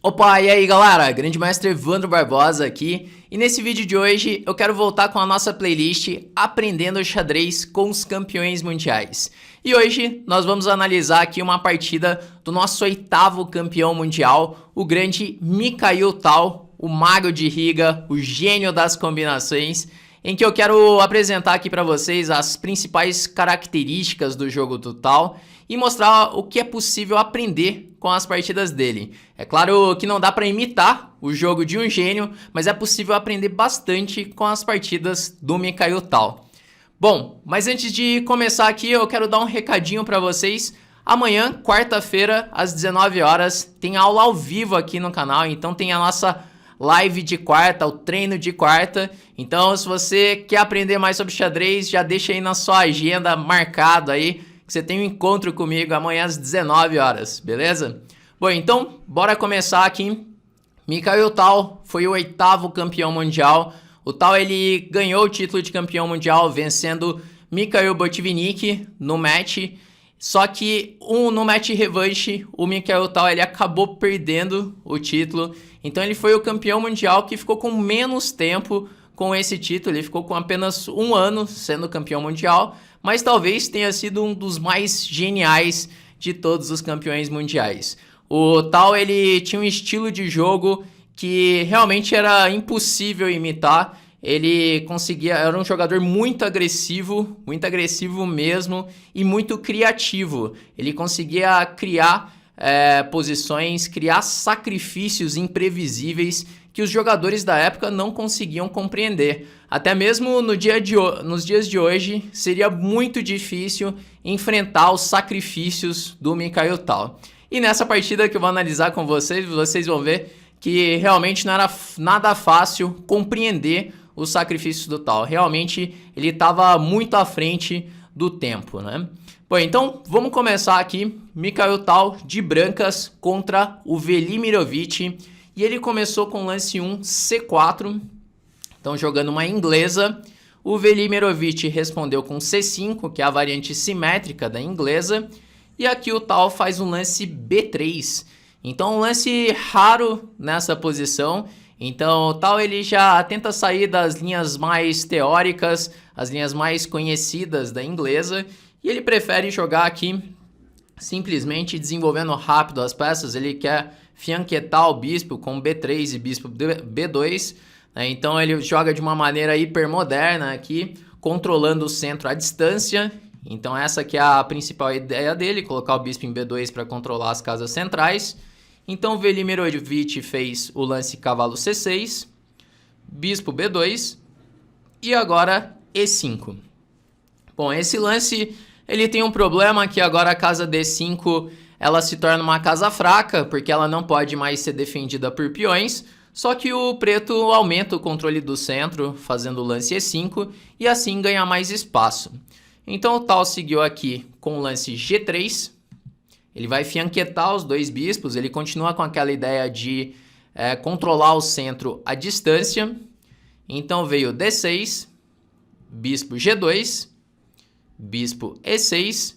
Opa, e aí galera, Grande Mestre Evandro Barbosa aqui, e nesse vídeo de hoje eu quero voltar com a nossa playlist Aprendendo Xadrez com os Campeões Mundiais. E hoje nós vamos analisar aqui uma partida do nosso 8º campeão mundial, o grande Mikhail Tal, o mago de Riga, o gênio das combinações, em que eu quero apresentar aqui para vocês as principais características do jogo do Tal e mostrar o que é possível aprender com as partidas dele. É claro que não dá para imitar o jogo de um gênio, mas é possível aprender bastante com as partidas do Mikhail Tal. Bom, mas antes de começar aqui, eu quero dar um recadinho para vocês. Amanhã, quarta-feira, às 19 horas, tem aula ao vivo aqui no canal, então tem a nossa live de quarta, o treino de quarta. Então, se você quer aprender mais sobre xadrez, já deixa aí na sua agenda marcado aí, que você tem um encontro comigo amanhã às 19 horas, beleza? Bom, então, bora começar aqui. Mikhail Tal foi o 8º campeão mundial. O Tal, ele ganhou o título de campeão mundial vencendo Mikhail Botvinnik no match. Só que no match revanche, o Mikhail Tal, ele acabou perdendo o título. Então ele foi o campeão mundial que ficou com menos tempo com esse título. Ele ficou com apenas um ano sendo campeão mundial, mas talvez tenha sido um dos mais geniais de todos os campeões mundiais. O Tal, ele tinha um estilo de jogo que realmente era impossível imitar. Ele conseguia, era um jogador muito agressivo mesmo, e muito criativo. Ele conseguia criar posições, criar sacrifícios imprevisíveis que os jogadores da época não conseguiam compreender. Até mesmo nos dias de hoje, seria muito difícil enfrentar os sacrifícios do Mikhail Tal. E nessa partida que eu vou analisar com vocês, vocês vão ver que realmente não era nada fácil compreender os sacrifícios do Tal. Realmente ele estava muito à frente do tempo, né? Bom, então vamos começar aqui. Mikhail Tal de brancas contra o Velimirovic. E ele começou com lance 1 C4. Então jogando uma inglesa. O Velimirovic respondeu com C5, que é a variante simétrica da inglesa. E aqui o Tal faz um lance B3. Então um lance raro nessa posição. Então o Tal, ele já tenta sair das linhas mais teóricas, as linhas mais conhecidas da inglesa, e ele prefere jogar aqui simplesmente desenvolvendo rápido as peças. Ele quer fianquetar o bispo com B3 e bispo B2, né? Então ele joga de uma maneira hipermoderna aqui, controlando o centro à distância. Então essa que é a principal ideia dele, colocar o bispo em B2 para controlar as casas centrais. Então Velimirovic fez o lance cavalo C6, bispo B2 e agora E5. Bom, esse lance ele tem um problema, que agora a casa D5 ela se torna uma casa fraca, porque ela não pode mais ser defendida por peões. Só que o preto aumenta o controle do centro, fazendo o lance E5 e assim ganha mais espaço. Então o Tal seguiu aqui com o lance G3. Ele vai fianquetar os dois bispos, ele continua com aquela ideia de controlar o centro à distância. Então veio D6, bispo G2, bispo E6,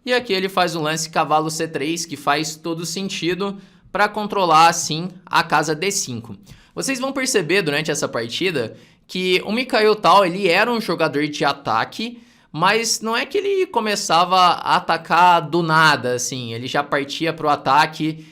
e aqui ele faz o lance cavalo C3, que faz todo sentido para controlar assim a casa D5. Vocês vão perceber durante essa partida que o Mikhail Tal, ele era um jogador de ataque, mas não é que ele começava a atacar do nada, assim. Ele já partia para o ataque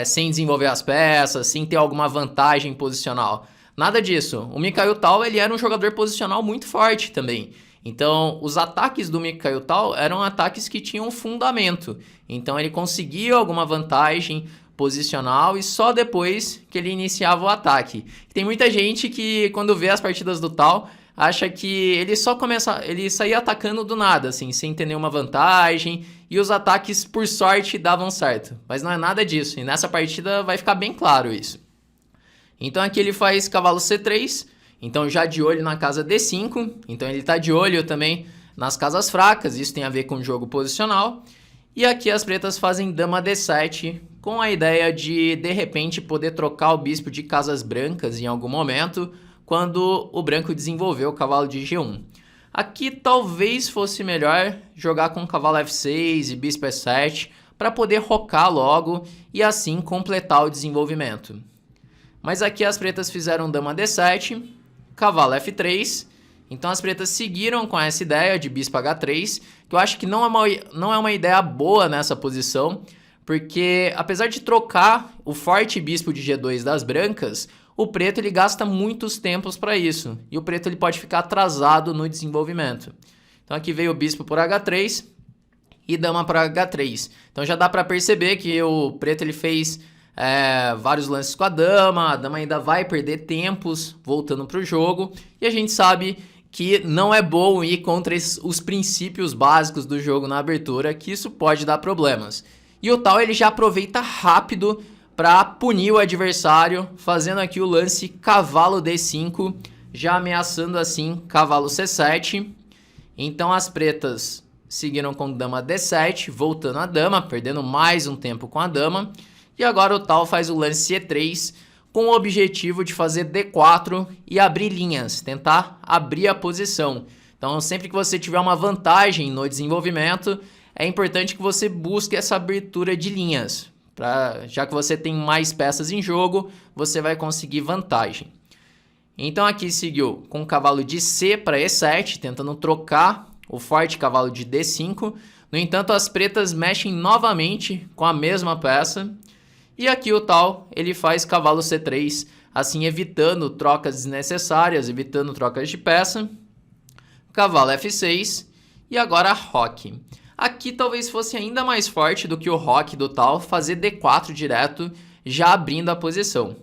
sem desenvolver as peças, sem ter alguma vantagem posicional. Nada disso. O Mikhail Tal, ele era um jogador posicional muito forte também. Então, os ataques do Mikhail Tal eram ataques que tinham fundamento. Então, ele conseguia alguma vantagem posicional e só depois que ele iniciava o ataque. Tem muita gente que, quando vê as partidas do Tal, acha que ele saía atacando do nada, assim, sem ter nenhuma vantagem, e os ataques, por sorte, davam certo. Mas não é nada disso, e nessa partida vai ficar bem claro isso. Então aqui ele faz cavalo C3, então já de olho na casa D5, então ele está de olho também nas casas fracas, isso tem a ver com o jogo posicional. E aqui as pretas fazem dama D7, com a ideia de repente, poder trocar o bispo de casas brancas em algum momento, quando o branco desenvolveu o cavalo de G1. Aqui talvez fosse melhor jogar com cavalo F6 e bispo E7 para poder rocar logo e assim completar o desenvolvimento. Mas aqui as pretas fizeram dama D7, cavalo F3, então as pretas seguiram com essa ideia de bispo H3, que eu acho que não é uma ideia boa nessa posição, porque apesar de trocar o forte bispo de G2 das brancas, o preto ele gasta muitos tempos para isso, e o preto ele pode ficar atrasado no desenvolvimento. Então aqui veio o bispo por H3 e dama para H3. Então já dá para perceber que o preto ele fez vários lances com a dama ainda vai perder tempos voltando para o jogo, e a gente sabe que não é bom ir contra os princípios básicos do jogo na abertura, que isso pode dar problemas. E o Tal ele já aproveita rápido para punir o adversário, fazendo aqui o lance cavalo D5, já ameaçando assim cavalo C7. Então as pretas seguiram com dama D7, voltando a dama, perdendo mais um tempo com a dama. E agora o Tal faz o lance C3, com o objetivo de fazer D4 e abrir linhas, tentar abrir a posição. Então sempre que você tiver uma vantagem no desenvolvimento, é importante que você busque essa abertura de linhas. Já que você tem mais peças em jogo, você vai conseguir vantagem. Então aqui seguiu com o cavalo de C para E7, tentando trocar o forte cavalo de D5. No entanto, as pretas mexem novamente com a mesma peça. E aqui o Tal ele faz cavalo C3, assim evitando trocas desnecessárias, evitando trocas de peça. Cavalo F6 e agora roque. Aqui talvez fosse ainda mais forte do que o roque do Tal fazer D4 direto, já abrindo a posição.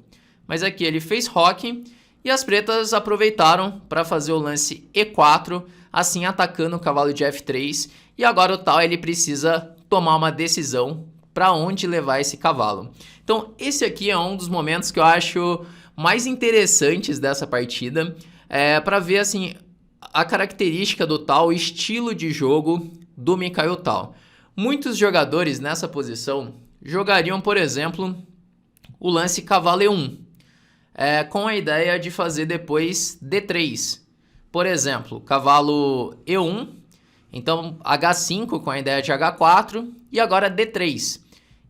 Mas aqui ele fez roque e as pretas aproveitaram para fazer o lance E4, assim atacando o cavalo de F3. E agora o Tal ele precisa tomar uma decisão para onde levar esse cavalo. Então esse aqui é um dos momentos que eu acho mais interessantes dessa partida, para ver assim a característica do Tal, o estilo de jogo do Mikhail Tal. Muitos jogadores nessa posição jogariam, por exemplo, o lance cavalo E1, com a ideia de fazer depois D3. Por exemplo, cavalo E1, então H5 com a ideia de H4 e agora D3.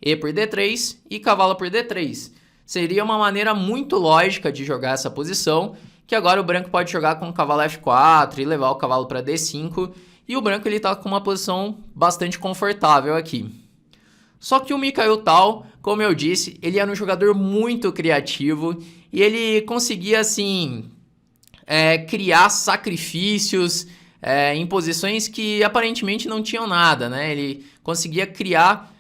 E por D3 e cavalo por D3. Seria uma maneira muito lógica de jogar essa posição, que agora o branco pode jogar com o cavalo F4 e levar o cavalo para D5, e o branco ele está com uma posição bastante confortável aqui. Só que o Mikhail Tal, como eu disse, ele era um jogador muito criativo e ele conseguia assim criar sacrifícios em posições que aparentemente não tinham nada, né? Ele conseguia criar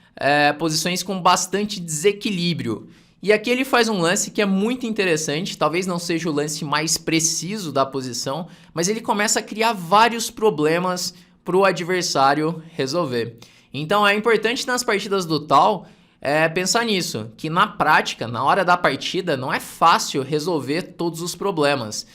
posições com bastante desequilíbrio. E aqui ele faz um lance que é muito interessante, talvez não seja o lance mais preciso da posição, mas ele começa a criar vários problemas para o adversário resolver. Então é importante nas partidas do Tal pensar nisso, que na prática, na hora da partida, não é fácil resolver todos os problemas.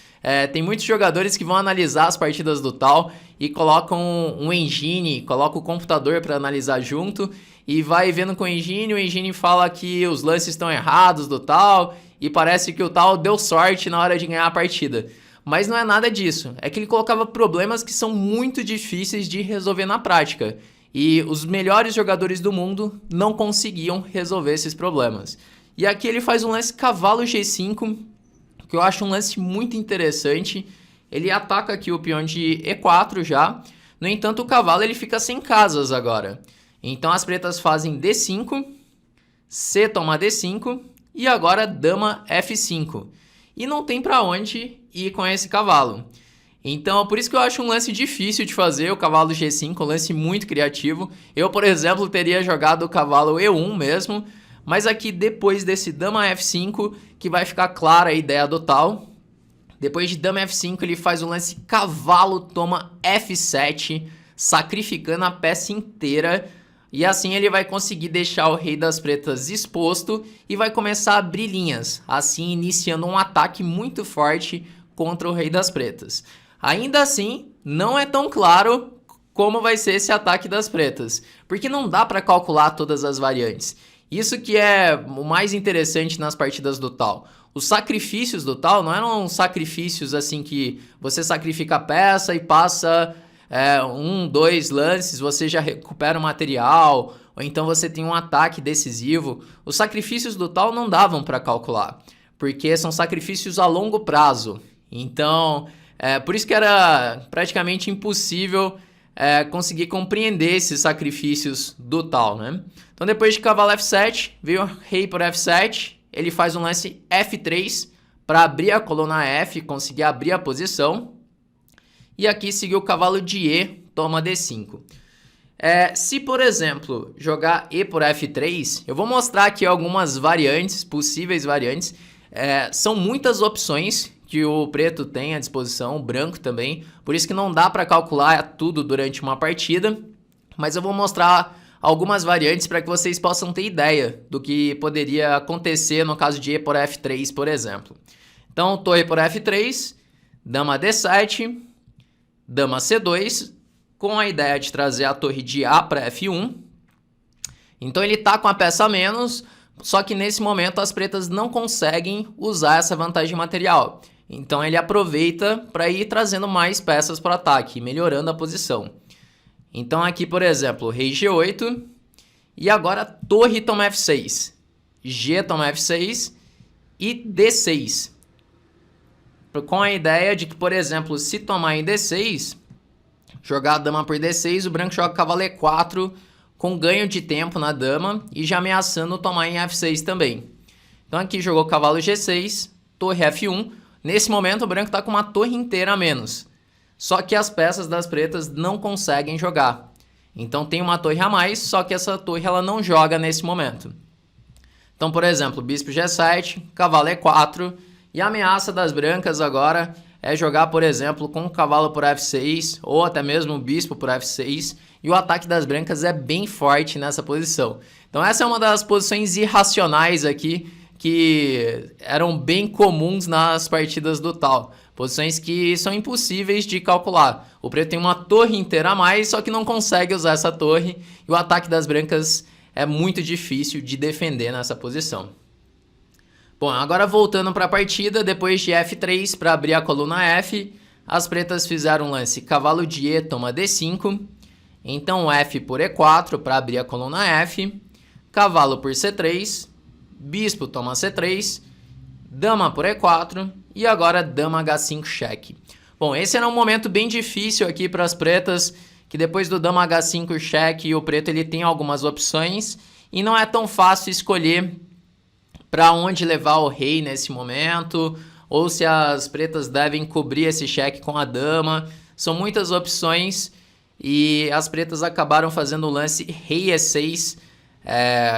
Tem muitos jogadores que vão analisar as partidas do Tal e colocam um engine, colocam o computador para analisar junto e vai vendo com o engine fala que os lances estão errados do Tal e parece que o Tal deu sorte na hora de ganhar a partida. Mas não é nada disso, é que ele colocava problemas que são muito difíceis de resolver na prática. E os melhores jogadores do mundo não conseguiam resolver esses problemas. E aqui ele faz um lance cavalo G5, que eu acho um lance muito interessante. Ele ataca aqui o peão de E4 já. No entanto, o cavalo ele fica sem casas agora. Então as pretas fazem D5, C toma D5 e agora dama F5. E não tem para onde ir com esse cavalo. Então, por isso que eu acho um lance difícil de fazer, o cavalo G5, um lance muito criativo. Eu, por exemplo, teria jogado o cavalo E1 mesmo, mas aqui depois desse dama F5, que vai ficar clara a ideia do Tal. Depois de dama F5, ele faz o lance cavalo toma F7, sacrificando a peça inteira. E assim ele vai conseguir deixar o rei das pretas exposto e vai começar a abrir linhas, assim iniciando um ataque muito forte contra o rei das pretas. Ainda assim, não é tão claro como vai ser esse ataque das pretas, porque não dá para calcular todas as variantes. Isso que é o mais interessante nas partidas do Tal. Os sacrifícios do Tal não eram sacrifícios assim que você sacrifica a peça e passa 1, 2 lances, você já recupera o material, ou então você tem um ataque decisivo, os sacrifícios do tal não davam para calcular, porque são sacrifícios a longo prazo. Então, por isso que era praticamente impossível conseguir compreender esses sacrifícios do tal, né? Então, depois de cavalo F7, veio o rei por F7, ele faz um lance F3 para abrir a coluna F, conseguir abrir a posição. E aqui seguiu o cavalo de E, toma D5. Se, por exemplo, jogar E por F3, eu vou mostrar aqui algumas variantes, possíveis variantes. São muitas opções que o preto tem à disposição, o branco também. Por isso que não dá para calcular tudo durante uma partida. Mas eu vou mostrar algumas variantes para que vocês possam ter ideia do que poderia acontecer no caso de E por F3, por exemplo. Então, torre por F3, dama D7, dama C2, com a ideia de trazer a torre de A para F1. Então ele está com a peça a menos, só que nesse momento as pretas não conseguem usar essa vantagem material. Então ele aproveita para ir trazendo mais peças para o ataque, melhorando a posição. Então aqui, por exemplo, rei G8, e agora torre toma F6, G toma F6 e D6. Com a ideia de que, por exemplo, se tomar em D6, jogar a dama por D6, o branco joga cavalo E4 com ganho de tempo na dama e já ameaçando tomar em F6 também. Então aqui jogou cavalo G6, torre F1. Nesse momento o branco está com uma torre inteira a menos. Só que as peças das pretas não conseguem jogar. Então tem uma torre a mais, só que essa torre ela não joga nesse momento. Então, por exemplo, bispo G7, cavalo E4... E a ameaça das brancas agora é jogar, por exemplo, com o cavalo por F6 ou até mesmo o bispo por F6. E o ataque das brancas é bem forte nessa posição. Então essa é uma das posições irracionais aqui que eram bem comuns nas partidas do tal. Posições que são impossíveis de calcular. O preto tem uma torre inteira a mais, só que não consegue usar essa torre. E o ataque das brancas é muito difícil de defender nessa posição. Bom, agora voltando para a partida, depois de F3 para abrir a coluna F, as pretas fizeram um lance cavalo de E toma D5, então F por E4 para abrir a coluna F, cavalo por C3, bispo toma C3, dama por E4 e agora dama H5 cheque. Bom, esse era um momento bem difícil aqui para as pretas, que depois do dama H5 cheque o preto ele tem algumas opções e não é tão fácil escolher para onde levar o rei nesse momento, ou se as pretas devem cobrir esse cheque com a dama. São muitas opções e as pretas acabaram fazendo o lance rei E6,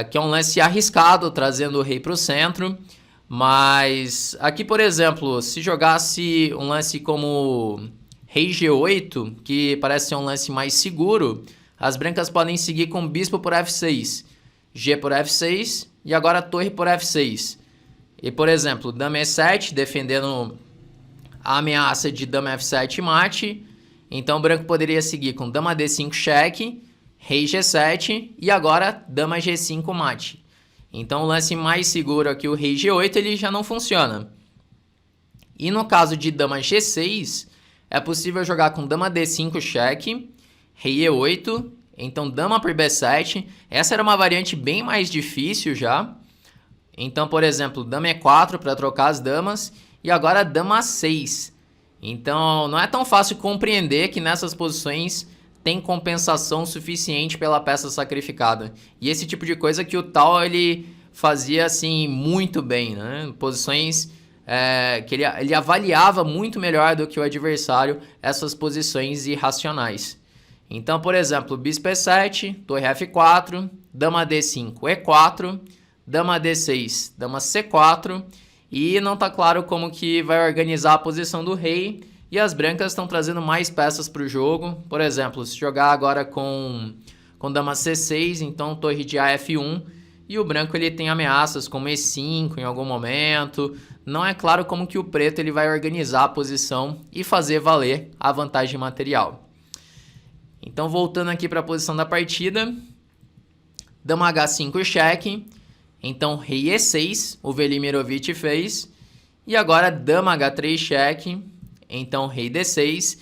que é um lance arriscado, trazendo o rei para o centro. Mas aqui, por exemplo, se jogasse um lance como rei G8, que parece ser um lance mais seguro, as brancas podem seguir com bispo por F6, G por F6, e agora torre por F6. E, por exemplo, dama E7, defendendo a ameaça de dama F7 mate. Então o branco poderia seguir com dama D5 cheque, rei G7 e agora dama G5 mate. Então o lance mais seguro aqui, o rei G8, ele já não funciona. E no caso de dama G6, é possível jogar com dama D5 cheque, rei E8... Então, dama por B7, essa era uma variante bem mais difícil já. Então, por exemplo, dama E4 para trocar as damas e agora dama A6. Então, não é tão fácil compreender que nessas posições tem compensação suficiente pela peça sacrificada. E esse tipo de coisa que o tal ele fazia assim muito bem, né? Posições que ele avaliava muito melhor do que o adversário essas posições irracionais. Então, por exemplo, bispo E7, torre F4, dama D5, E4, dama D6, dama C4, e não está claro como que vai organizar a posição do rei, e as brancas estão trazendo mais peças para o jogo. Por exemplo, se jogar agora com dama C6, então torre de A F1, e o branco ele tem ameaças como E5 em algum momento. Não é claro como que o preto ele vai organizar a posição e fazer valer a vantagem material. Então, voltando aqui para a posição da partida, dama H5 cheque, então rei E6, o Velimirovich fez, e agora dama H3 cheque, então rei D6.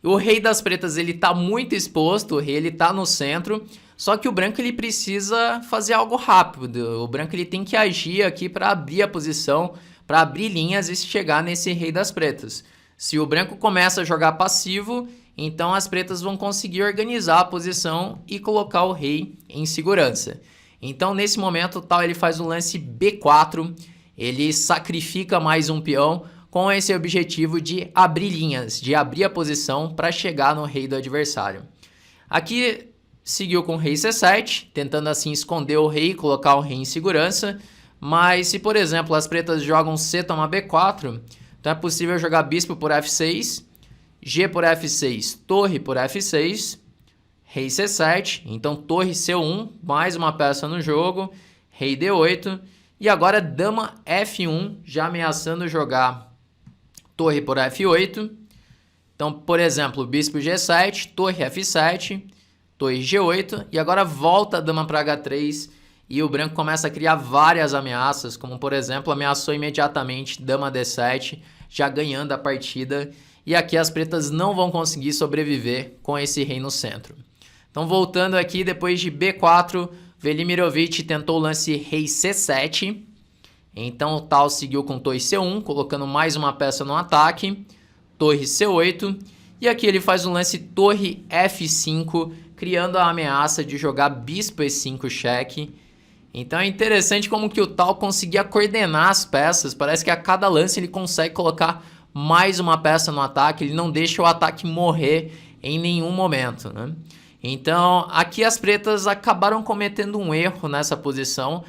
O rei das pretas ele está muito exposto, o rei ele está no centro, Só que o branco ele precisa fazer algo rápido. O branco ele tem que agir aqui para abrir a posição, para abrir linhas e chegar nesse rei das pretas. Se o branco começa a jogar passivo, então as pretas vão conseguir organizar a posição e colocar o rei em segurança. Então nesse momento o tal ele faz o lance B4, ele sacrifica mais um peão com esse objetivo de abrir linhas, de abrir a posição para chegar no rei do adversário. Aqui seguiu com o rei C7, tentando assim esconder o rei e colocar o rei em segurança. Mas se, por exemplo, as pretas jogam C toma B4, então é possível jogar bispo por F6, G por F6, torre por F6, rei C7, então torre C1, mais uma peça no jogo, rei D8, e agora dama F1, já ameaçando jogar torre por F8. Então, por exemplo, bispo G7, torre F7, torre G8, e agora volta a dama para H3, e o branco começa a criar várias ameaças, como por exemplo, ameaçou imediatamente dama D7, já ganhando a partida, e aqui as pretas não vão conseguir sobreviver com esse rei no centro. Então voltando aqui, depois de B4, Velimirovich tentou o lance rei C7, então o tal seguiu com torre C1, colocando mais uma peça no ataque, torre C8, e aqui ele faz um lance torre F5, criando a ameaça de jogar bispo E5 cheque. Então é interessante como que o tal conseguia coordenar as peças, parece que a cada lance ele consegue colocar mais uma peça no ataque, ele não deixa o ataque morrer em nenhum momento, né? Então aqui as pretas acabaram cometendo um erro nessa posição,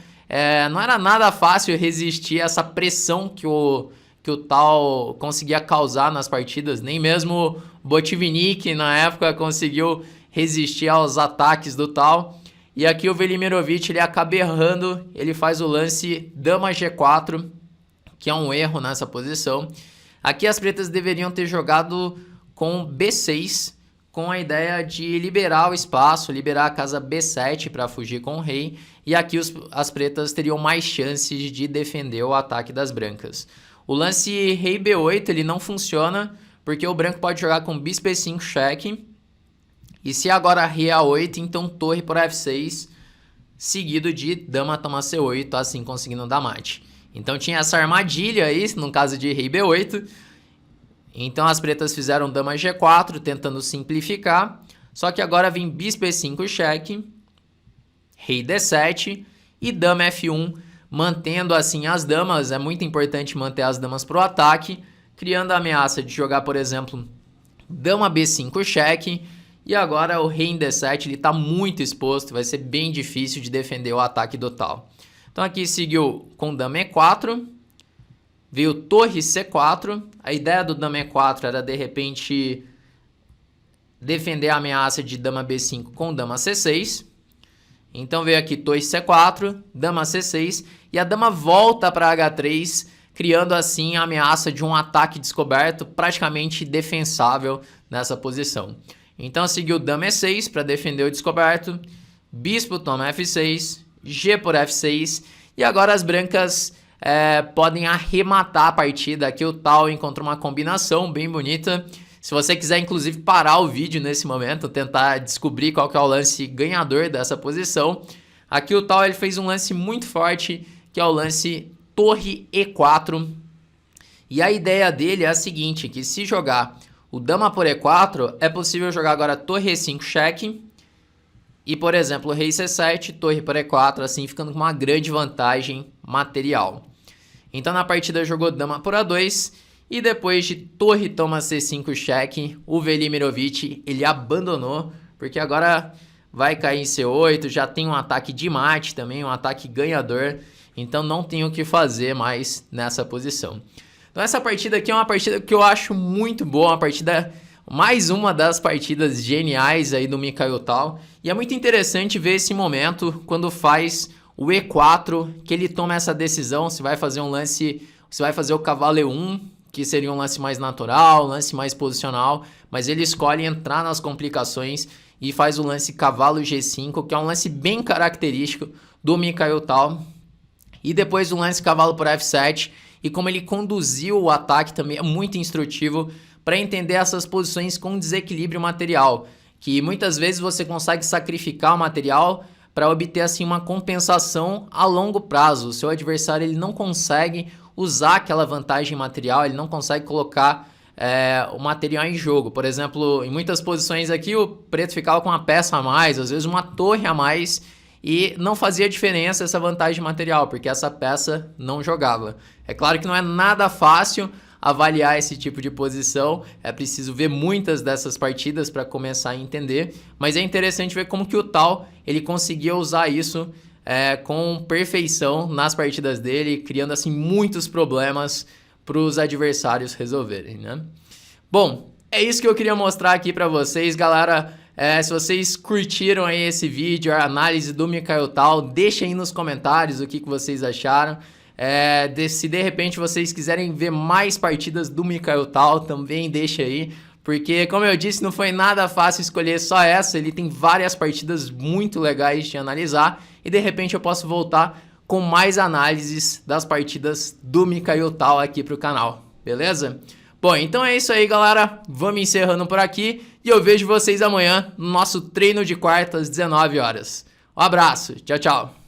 não era nada fácil resistir a essa pressão que o tal conseguia causar nas partidas, nem mesmo Botvinnik na época conseguiu resistir aos ataques do tal. E aqui o Velimirovich ele acaba errando, ele faz o lance dama G4, que é um erro nessa posição. Aqui as pretas deveriam ter jogado com B6, com a ideia de liberar o espaço, liberar a casa B7 para fugir com o rei. E aqui as pretas teriam mais chances de defender o ataque das brancas. O lance rei B8 ele não funciona, porque o branco pode jogar com bispo E5 cheque. E se agora rei A8, então torre por F6, seguido de dama toma C8, assim conseguindo dar mate. Então tinha essa armadilha aí, no caso de rei B8. Então as pretas fizeram dama G4, tentando simplificar. Só que agora vem bispo E5 cheque, rei D7 e dama F1, mantendo assim as damas. É muito importante manter as damas para o ataque, criando a ameaça de jogar, por exemplo, dama B5 cheque. E agora o rei em D7 está muito exposto, vai ser bem difícil de defender o ataque do tal. Então aqui seguiu com dama E4, veio torre C4. A ideia do dama E4 era de repente defender a ameaça de dama B5 com dama C6. Então veio aqui torre C4, dama C6 e a dama volta para H3, criando assim a ameaça de um ataque descoberto praticamente defensável nessa posição. Então seguiu dama E6 para defender o descoberto, bispo toma F6, G por F6 e agora as brancas podem arrematar a partida. Aqui o tal encontrou uma combinação bem bonita. Se você quiser inclusive parar o vídeo nesse momento, tentar descobrir qual que é o lance ganhador dessa posição, aqui o tal ele fez um lance muito forte, que é o lance torre E4. E a ideia dele é a seguinte, que se jogar o dama por E4, é possível jogar agora torre E5 cheque e, por exemplo, rei C7, torre por E4, assim ficando com uma grande vantagem material. Então na partida jogou dama por A2 e depois de torre toma C5 cheque, o Velimirovich ele abandonou, porque agora vai cair em C8, já tem um ataque de mate também, um ataque ganhador, então não tem o que fazer mais nessa posição. Então essa partida aqui é uma partida que eu acho muito boa, uma partida, mais uma das partidas geniais aí do Mikhail Tal. E é muito interessante ver esse momento quando faz o E4, que ele toma essa decisão, se vai fazer um lance, se vai fazer o cavalo E1, que seria um lance mais natural, um lance mais posicional, mas ele escolhe entrar nas complicações e faz o lance cavalo G5, que é um lance bem característico do Mikhail Tal. E depois o lance cavalo por F7, e como ele conduziu o ataque também é muito instrutivo para entender essas posições com desequilíbrio material. que muitas vezes você consegue sacrificar o material para obter assim uma compensação a longo prazo. O seu adversário ele não consegue usar aquela vantagem material, ele não consegue colocar o material em jogo. Por exemplo, em muitas posições aqui o preto ficava com uma peça a mais, às vezes uma torre a mais, e não fazia diferença essa vantagem material, porque essa peça não jogava. É claro que não é nada fácil avaliar esse tipo de posição, é preciso ver muitas dessas partidas para começar a entender, mas é interessante ver como que o Tal ele conseguia usar isso com perfeição nas partidas dele, criando assim muitos problemas para os adversários resolverem, né? Bom, é isso que eu queria mostrar aqui para vocês, galera. Se vocês curtiram aí esse vídeo, a análise do Mikhail Tal, deixem aí nos comentários o que vocês acharam. Se de repente vocês quiserem ver mais partidas do Mikhail Tal, também deixa aí, porque como eu disse, não foi nada fácil escolher só essa, ele tem várias partidas muito legais de analisar, e de repente eu posso voltar com mais análises das partidas do Mikhail Tal aqui pro canal, beleza? Bom, então é isso aí, galera, vamos encerrando por aqui, e eu vejo vocês amanhã no nosso treino de quarta às 19 horas. Um abraço, tchau, tchau!